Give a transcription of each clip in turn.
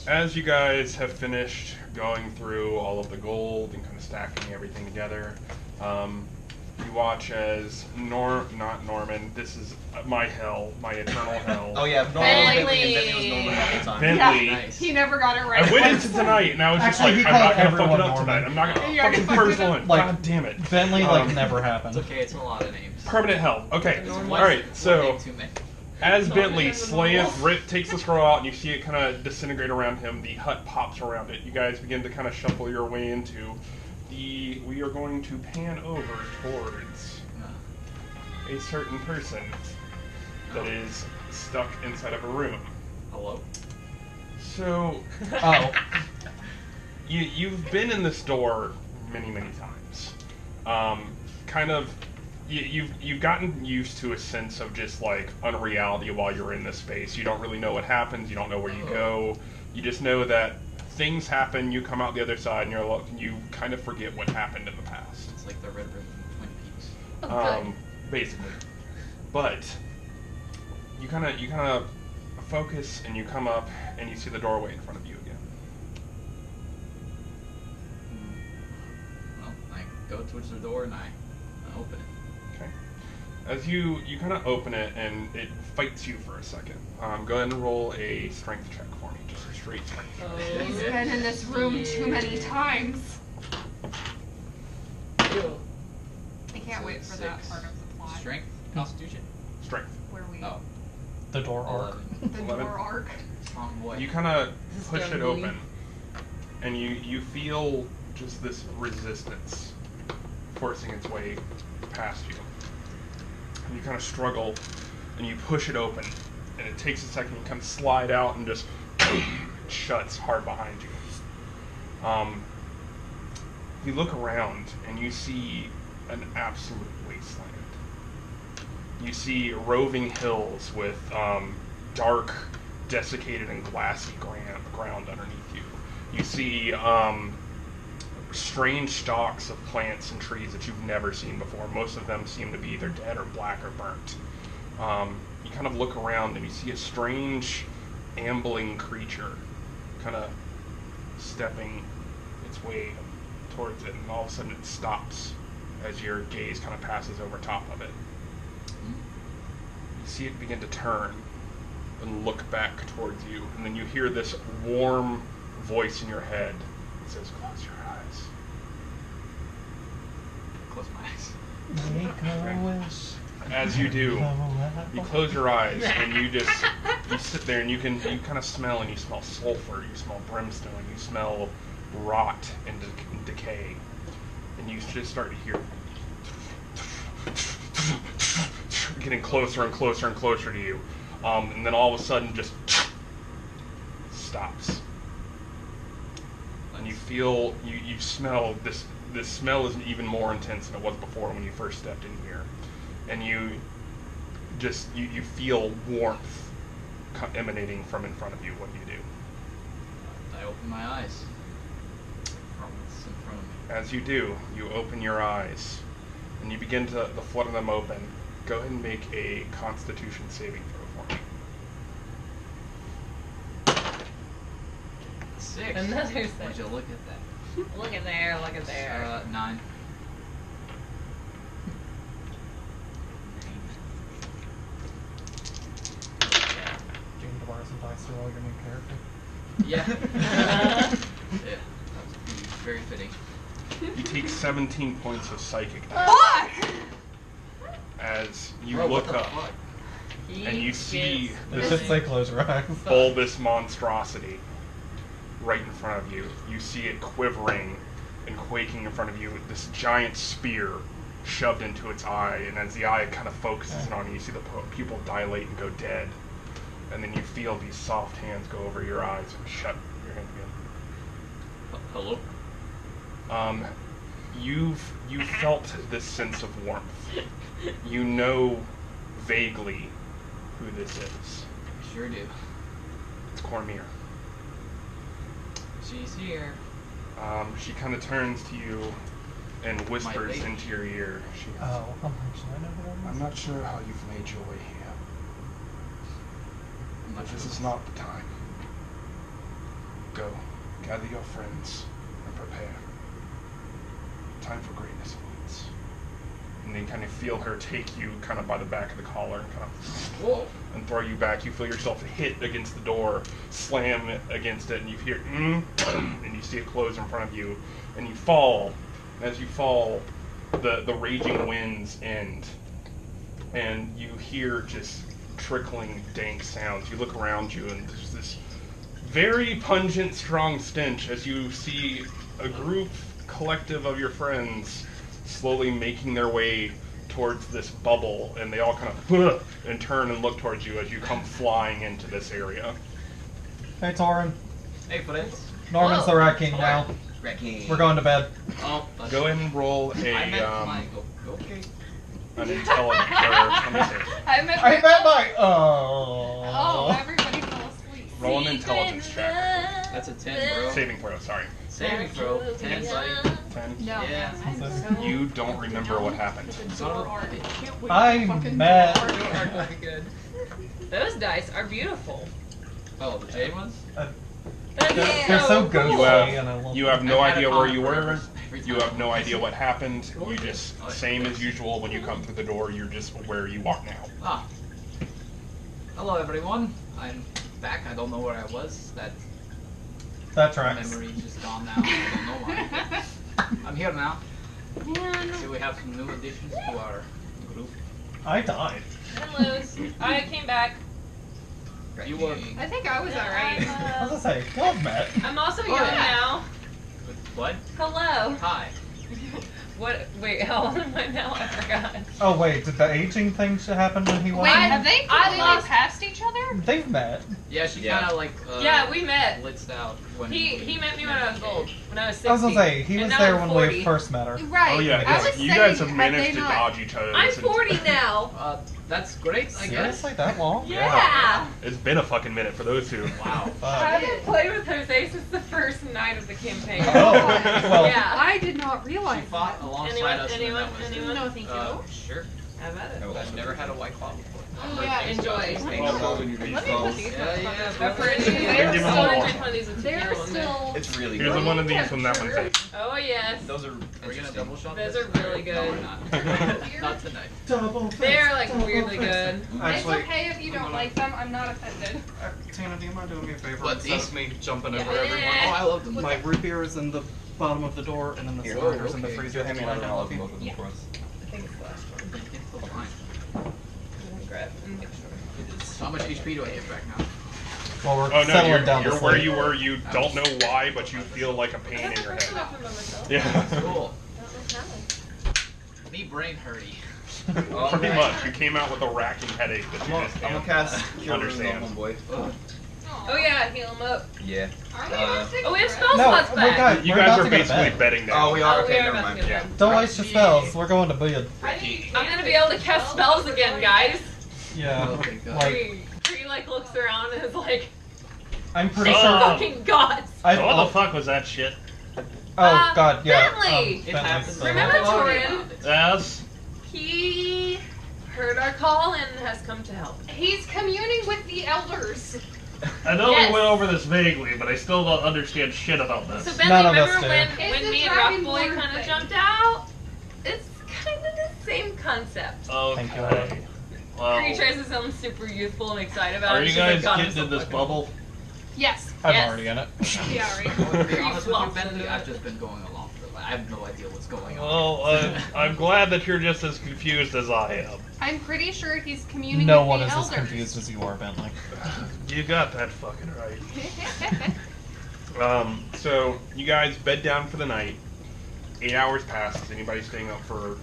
As you guys have finished going through all of the gold and kind of stacking everything together, you watch as not Norman. This is my hell, my eternal hell. Oh yeah, Norman was Bentley and Bentley was Norman the whole time. Bentley. Yeah, Nice. he never got it right. I went into tonight and I was just Actually, like, he I'm not called gonna fuck it everyone up Norman. tonight. I'm not gonna You already fucking fucked first it up? one. Like, God damn it. Bentley never happened. It's okay, it's a lot of names. Permanent hell. Okay. One- All right. one So name too many. as Bentley takes the scroll out and you see it kind of disintegrate around him, the hut pops around it. You guys begin to kind of shuffle your way into the. We are going to pan over towards a certain person that is stuck inside of a room. Hello? So, Oh. you've been in this door many times. Kind of, you've gotten used to a sense of just like unreality while you're in this space. You don't really know what happens. You don't know where you go. You just know that things happen. You come out the other side, and you kind of forget what happened in the past. It's like the Red Ribbon from Twin Peaks. Oh, good. Basically. But you kind of focus and you come up and you see the doorway in front of you again. Well, I go towards the door and I open it. Okay. As you kind of open it and it fights you for a second. Go ahead and roll a strength check for me, just a straight strength check. He's been in this room too many times. I can't wait for that part of the plot. Strength? Constitution? Strength. Where we Oh. The door arc. 11. the 11. door arc. Strong boy. You kind of This push young it boy. open, and you feel just this resistance forcing its way past you. And you kind of struggle, and you push it open, and it takes a second. You kind of slide out, and just shuts hard behind you. You look around, and you see an absolute wasteland. You see roving hills with dark, desiccated, and glassy ground underneath you. You see strange stalks of plants and trees that you've never seen before. Most of them seem to be either dead or black or burnt. You kind of look around and you see a strange, ambling creature kind of stepping its way towards it, and all of a sudden it stops as your gaze kind of passes over top of it. You see it begin to turn and look back towards you, and then you hear this warm voice in your head that says, "Close your eyes." Close my eyes. Make a wish. As you do, you close your eyes and you sit there and you kind of smell, and you smell sulfur, you smell brimstone, you smell rot and decay, and you just start to hear getting closer and closer and closer to you, and then all of a sudden just stops, and you feel you smell this smell is even more intense than it was before when you first stepped in here, and you feel warmth emanating from in front of you. What do you do? I open my eyes. What's in front of me? As you do, you open your eyes, and you begin to flutter them open. Go ahead and make a Constitution saving throw for me. 6. Another Would 6. you look at that? Look at there, look at there. 9. Jane Dwyer some dice to roll your new character. Yeah. Yeah. That's very fitting. You take 17 points of psychic Fuck! as you Bro, what look the up fuck? and you see It should this say close your eyes. bulbous monstrosity right in front of you. You see it quivering and quaking in front of you. This giant spear shoved into its eye, and as the eye kind of focuses in on you, you see the pupil dilate and go dead. And then you feel these soft hands go over your eyes and shut your hand again. Hello? You've felt this sense of warmth. You know vaguely who this is. I sure do. It's Cormier. She's here. She kind of turns to you and whispers lady. into your ear. She goes, Oh, I'm like, should I know who that I'm is? not sure how you've made your way here, I'm but not this sure. is not the time. go. Gather your friends and prepare. Time for greatness awaits. And then kind of feel her take you kind of by the back of the collar and kind of Whoa. and throw you back. You feel yourself hit against the door, slam it against it, and you hear and you see it close in front of you, and you fall. And as you fall, the raging winds end, and you hear just trickling dank sounds. You look around you, and there's this very pungent, strong stench as you see a collective of your friends slowly making their way towards this bubble, and they all kind of and turn and look towards you as you come flying into this area. Hey, Torin. Hey, friends. Norman's the Rat King now. Rat King. We're going to bed. Oh, Go ahead and roll I meant my okay. an intelligence. Let me see. I meant I bet my. Oh, everybody fell asleep. Roll an intelligence check. That's a 10, bro. Saving throw. Sorry. Saving throw. 10, buddy. 10. No. Yeah. I'm so You don't remember what happened. I'm mad. Good. Those dice are beautiful. Oh, the J ones? They're so ghostly, and I love You have no I've had idea a where con you for were. every You time. have no idea what happened. You just, same as usual, when you come through the door, you're just where you are now. Ah. Hello, everyone. I'm back. I don't know where I was. That That tracks. memory's just gone now. I don't know why. I'm here now. So we have some new additions to our group. I died. Hello. I came back. You were I think I was alright. I was gonna say, y'all met. I'm also young yeah. now. what? Hello. Hi. What? Wait, how old am I now? I forgot. Oh wait, did the aging thing happen when he was? Wait, have they I completely lost- passed each other? They've met. Yeah, she Yeah. kind of like Yeah, we met. blitzed out when He met me when I was old. When I was 60. I was gonna say, he And was now there I'm when 40. we first met her. Right. Oh yeah, I was you saying, guys have they managed to not- dodge each other. I'm this 40 now. that's great, I guess. Seriously, that long? Yeah. It's been a fucking minute for those two. Wow. I haven't played with Jose since the first night of the campaign. Oh, well. Yeah. I did not She realize fought that. alongside us. and Anyone? that was Anyone? No, thank you. Sure. Have at it. I've never had a white claw before. Yeah, enjoy. Let me put these Yeah, But for yeah. anything, Give they're him still more. gonna drink one of these with They're tequila in there. still. It's really Here's good. one of these from that one safe. Oh yes. Those are We're gonna interesting. double shot Those this? are really No, good. we're not. Not tonight. Double They're like weirdly good. It's okay if you don't like them. I'm not offended. Tina, do you mind doing me a favor? What, Instead these? of me jumping Yeah. over everyone. Oh, I love them. My root beer is in the bottom of the door, and then the Here. cider's in the Okay. freezer. Hand me Lie another down, olive Luffy. and both of them for us. I think it's the last one. Oh, fine. Grab and make sure. So how much HP do I get back now? Well, we're Oh no, settling down you're to where sleep. you were. You don't know why, but you feel like a pain in your head. Yeah. Cool. Me brain hurty. Pretty much. You came out with a racking headache that you just I'm gonna can't cast Cure Wounds on understand. homeboy. Oh yeah, heal him up. Yeah. Oh, we have spell No, slots we back. got. You we're guys about are to go to basically bed. bedding down. Oh, we are? Oh, Okay, we are never about to mind. get Yeah. done. Don't waste your spells. We're going to bed. I'm gonna be able to cast spells again, guys. Yeah. Oh, thank God. Like, Tree like looks around and is like, I'm pretty Oh. sure. fucking gods. I've So what al- the fuck was that shit? Oh God, yeah. Bentley! It Bentley's happens. still- Remember Sorry Torin? about it. Yes. He heard our call and has come to help. He's communing with the elders. I know Yes. we went over this vaguely, but I still don't understand shit about this. So Bentley, None of us remember do. when It's me the and Rock Dragonborn Boy kind of thing. jumped out? It's kind of the same concept. Thank you. Okay. Well, He tries to sound super youthful and excited about are it. you She's like, guys "God, I'm getting so in this fucking bubble? Yes. I'm Yes. already in it. Yeah, right. To be honest with you, Flop Bentley, into it. I've just been going along for it. I have no idea what's going on. Well, I'm glad that you're just as confused as I am. I'm pretty sure he's communing No with one the is elders. as confused as you are, Bentley. You got that fucking right. So you guys bed down for the night. 8 hours pass. Is anybody staying up for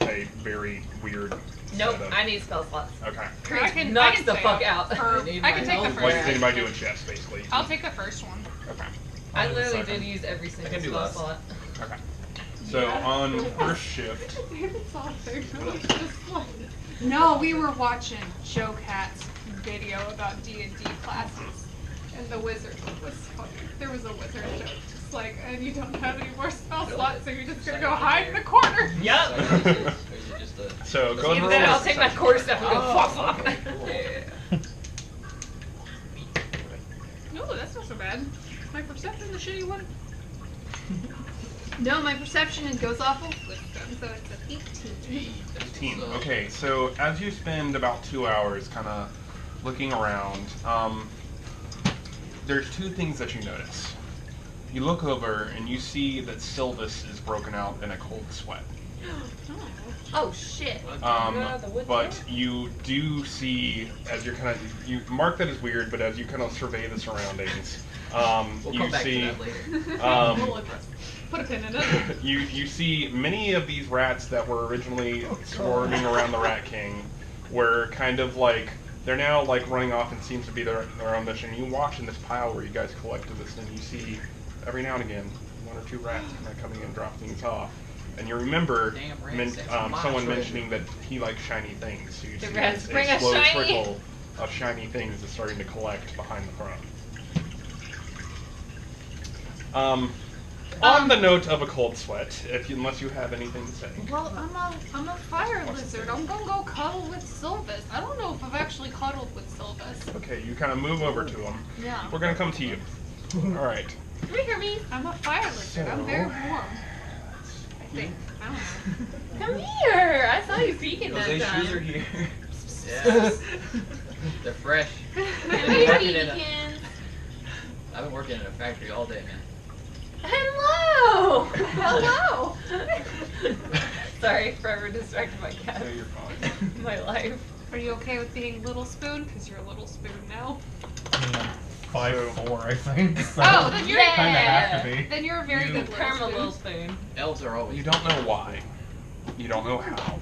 a very weird Nope, setup? I need spell slots. Okay. Crease knocks the stay fuck up. out. Or I need I my can take the health. first. What is anybody doing chess, basically? I'll take the first one. Okay. I I'll do the literally second. did use every single can do spell less. slot. Okay. So on first shift, No, we were watching Joe Cat's video about D&D classes, and the wizard was fucking. There was a wizard joke, just like, and you don't have any more spell slots, so you're just gonna go hide in the corner. Yep. Or is it just a... so go and Even roll. then, I'll take my core stuff and go Oh, flop flop. okay, cool. Yeah. No, that's not so bad. My perception, the shitty one. No, my perception goes off of wisdom, so it's an 18. 15. Okay, so as you spend about 2 hours kind of looking around, there's two things that you notice. You look over and you see that Sylvis is broken out in a cold sweat. Oh shit. But you do see, as you're kind of, you mark that as weird, but as you kind of survey the surroundings, We'll you come back see, to that later. We'll address it. Put a pin in it. you see many of these rats that were originally swarming around the Rat King were kind of like, they're now like running off and seems to be their own mission. You watch in this pile where you guys collected this, and you see every now and again 1 or 2 rats kind of coming and dropping things off. And you remember Damn rats, that's some someone monster. mentioning that he likes shiny things. So you The see rats a bring us slow shiny. trickle of shiny things is starting to collect behind the throne. On the note of a cold sweat, unless you have anything to say. Well, I'm a fire lizard. I'm gonna go cuddle with Sylvis. I don't know if I've actually cuddled with Sylvis. Okay, you kind of move over to him. Yeah. We're gonna come to you. All right. Come here, me. I'm a fire lizard. I'm very warm. I think. I don't know. Come here. I saw you peeking that Those time. shoes are here. Yeah. They're fresh. Come I've here, been working in a- Beacons. I've been working in a factory all day, man. Hello. Hello. Sorry, forever distracted by cats. No, you're fine. My life. Are you okay with being Little Spoon? Because you're a Little Spoon now. I mean, I'm 5'4", I think. So Oh, then you're Yeah. kind of have to be. Then you're a very You- good Little Karma Spoon. little spoon. Elves are always. You don't know why. You don't know how.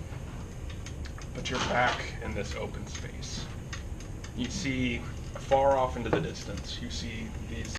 But you're back in this open space. You see far off into the distance, you see these